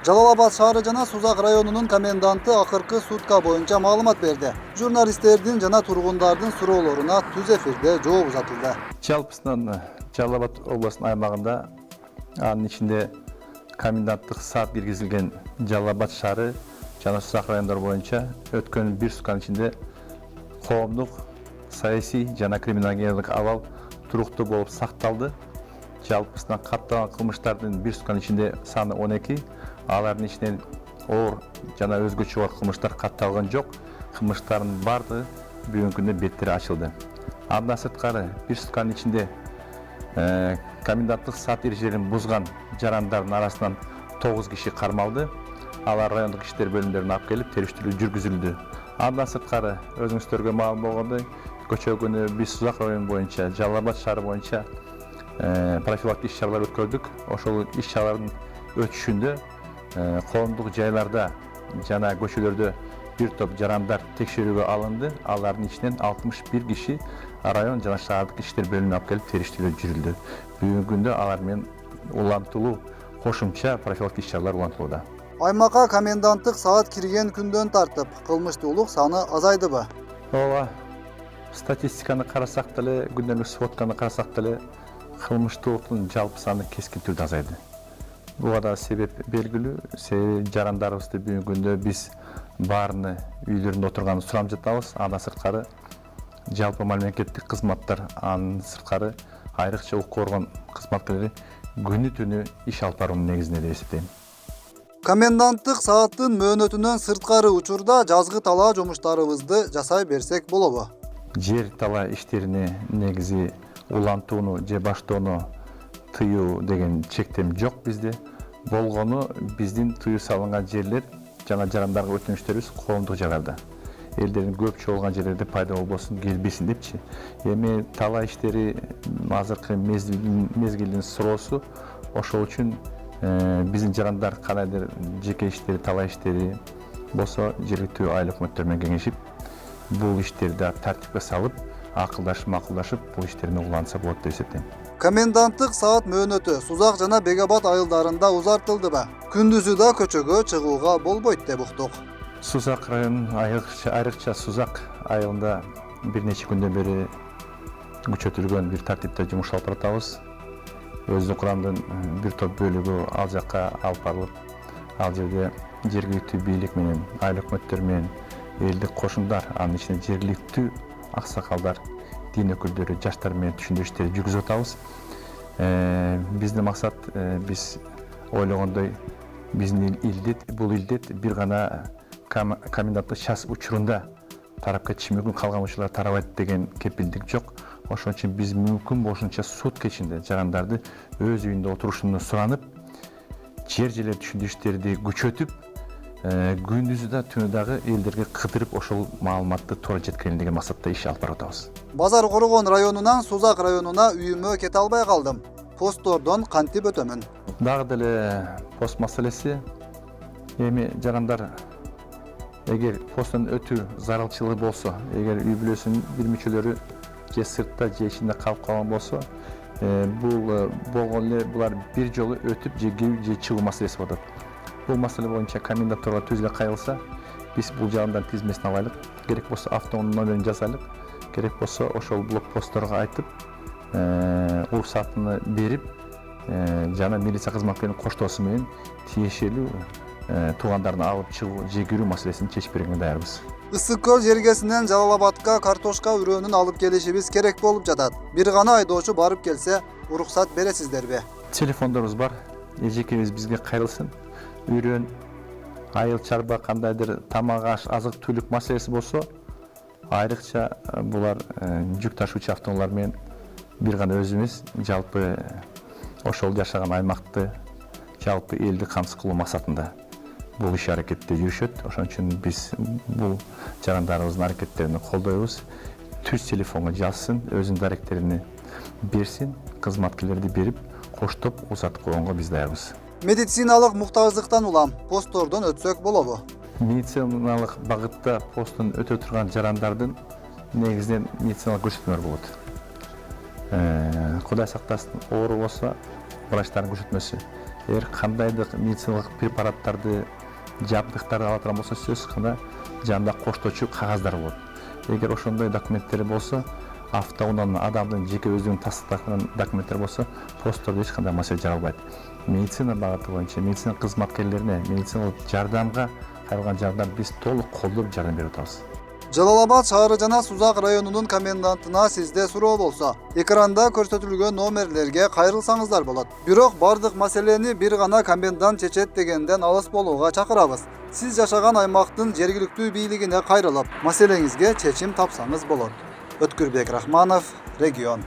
Жалал Абад шаары жана Сузак районунун коменданты акыркы сутка боюнча маалымат берди. Журналисттердин жана тургундардын суроолоруна түз эфирде жооп узатылды. Жалпысынан Жалал Абад областынын аймагында анын ичинде коменданттык саат киргизилген Жалал Абад шаары жана Сузак райондору боюнча өткөн бир сутканын ичинде коомдук, саясий жана криминогендик абал туруктуу болуп сакталды. Жалпысынан катталган кылмыштардын бир сутканын ичинде саны 12, алардын ичинен оор жана өзгөчө бар кылмыштар катталган жок. Кылмыштардын бардыгы бүгүнкү күндө беттери ачылды. Андан сырткары бир сутканын ичинде коменданттык саат эрежелерин бузган жарандардын арасынан 9 киши кармалды. Алар райондук иштер бөлүмдөрүнө алып келип териштирүү жүргүзүлдү. Андан сырткары өзүңүздөргө маалым болгондой, көчө күнү биз Сузак району боюнча, Жалал Абад шаары боюнча профилактик иш-чаралар өткөрдүк. Ошол иш-чаралардын өтүшүндө коомдук жайларда жана көчөлөрдө бир топ жарандар текшерүүгө алынды. Алардын ичинен 61 киши район жана шаардык иштер бөлүмүнө алып келип териштирүү жүрүлдү. Бүгүнкү күндө алар менен улантылуу кошумча профилактик иш-чаралар улантылууда. Аймакка коменданттык саат кирген күндөн тартып кылмыштуулук саны азайдыбы? Ооба. Статистиканы карасак деле, күндөмдүк сводканы карасак деле кылмыштуулуктун жалпы саны кескин түрдө азайды. Буга да себеп белгилүү. Себеби жарандарыбызды бүгүнкү күндө биз баарыны үйлөрүндө отурганын сурап жатабыз. Андан сырткары жалпы мамлекеттик кызматтар, андан сырткары айрыкча укук коргоо кызматкерлери күнү түнү иш алып баруунун негизинде деп эсептейм. Коменданттык сааттын мөөнөтүнөн сырткары учурда жазгы талаа жумуштарыбызды жасай берсек болобу? Жер талаа иштерине негизи улантууну же баштоону тыюу деген чектем жок бизде. Болгону биздин тыюу салынган жерлер жана жарандарга өтүнүштөрүбүз коомдук жайларда. Элдердин көпчү болгон жерлерде пайда болбосун, келбесин депчи. Эми талаа иштери азыркы мезгилдин суроосу, ошол үчүн биздин жарандар кандайдыр жеке иштери, талаа иштери болсо жергиликтүү айыл өкмөттөр менен кеңешип, бул иштерди тартипке салып, макулдашып, бул иштерине улантса болот деп эсептейм. Коменданттык саат мөөнөтү Сузак жана Бегабад айылдарында узартылдыбы? Күндүзү да көчөгө чыгууга болбойт деп уктук. Сузак районунун айрыкча Сузак айылында бир нече күндөн бери күчөтүлгөн бир тартипте жумуш алып баратабыз. Өздүк курамдын бир топ бөлүгү ал жакка алып барылып, ал жерде жергиликтүү бийлик менен, айыл өкмөттөр менен, элдик кошундар, анын ичинде жергиликтүү аксакалдар, дин өкүлдөрү, жаштар менен түшүндүрүштөр жүргүзүп атабыз. Биздин максат, биз ойлогондой биздин бул илдет бир гана коменданттык час учурунда тарап кетиши мүмкүн, калган учурлар тарабайт деген кепилдик жок. Ошон үчүн биз мүмкүн болушунча сутка ичинде жарандарды өз үйүндө отурушуну суранып, жер түшүндүрүштөрдү күчөтүп, күндүзү да түнү дагы элдерге кыдырып ошол маалыматты туура жеткирели деген максатта иш алып барып атабыз. Базар Коргон районунан Сузак районуна үйүмө кете албай калдым. Посттордон кантип өтөмүн? Дагы деле пост маселеси. Эми жарандар эгер посттон өтүү зарылчылыгы болсо, эгер үй бүлөсүнүн бир мүчөлөрү же сыртта же ичинде калып калган болсо, бул болгон эле булар бир жолу өтүп же кирүү же чыгуу маселеси болот. Бул маселе боюнча комендатурга түз эле кайрылса, биз бул жарандар тизмесин алайлык, керек болсо автоунун номерин жазайлык, керек болсо ошол блокпостторго айтып, уруксатыны берип, жана милиция кызматкеринин коштоосу менен тиешелүү туугандарын алып чыгуу же кирүү маселесин чечип бергенге даярбыз. Ысык көл жергесинен Жалал Абадка картошка үрөөнүн алып келишибиз керек болуп жатат. Бир гана айдоочу барып келсе, уруксат бересиздерби? Телефондорубуз бар. Эжекебиз бизге кайрылсын. Үрөөн, айыл чарба, кандайдыр тамак аш, азык түлүк маселеси болсо, айрыкча булар жүк ташуучу автоунаалар менен бир гана өзүбүз жалпы ошол жашаган аймакты, жалпы элди камсыз кылуу максатында бул иш аракетте жүрүшөт. Ошон үчүн биз бул жарандарыбыздын аракеттерин колдойбуз. Түз телефонго жазсын, өзүнүн даректерин берсин, кызматкерлерди берип, коштоп узатып койгонго биз даярбыз. Медициналык муктаждыктан улам посттордон өтсөк болобу? Медициналык багытта посттон өтө турган жарандардын негизинен медициналык көрсөтмөлөр болот. Кудай сактасын, оору болсо врачтардын көрсөтмөсү, эгер кандайдык медициналык препараттарды жабдыктарды ала турган болсо сөзсүз кандай жанында коштоочу кагаздар болот. Эгер ошондой документтер болсо, автоунан адамдын жеке өзүнүн тастыклаган документтер болсо, посттордо эч кандай маселе жаралбайт. Медицина багыты боюнча медицина кызматкерлерине, медициналык жардамга кайрылган жагда биз толук колдоп жардам берип атабыз. Жалал-Абад шаары жана Сузак районунун комендантына сизде суроо болсо, экранда көрсөтүлгөн номерлерге кайрылсаңыздар болот. Бирок бардык маселени бир гана комендант чечет дегенден алыс болууга чакырабыз. Сиз жашаган аймактын жергиликтүү бийлигине кайрылып, маселеңизге чечим тапсаңыз болот. Өткүрбек Рахманов, Регион.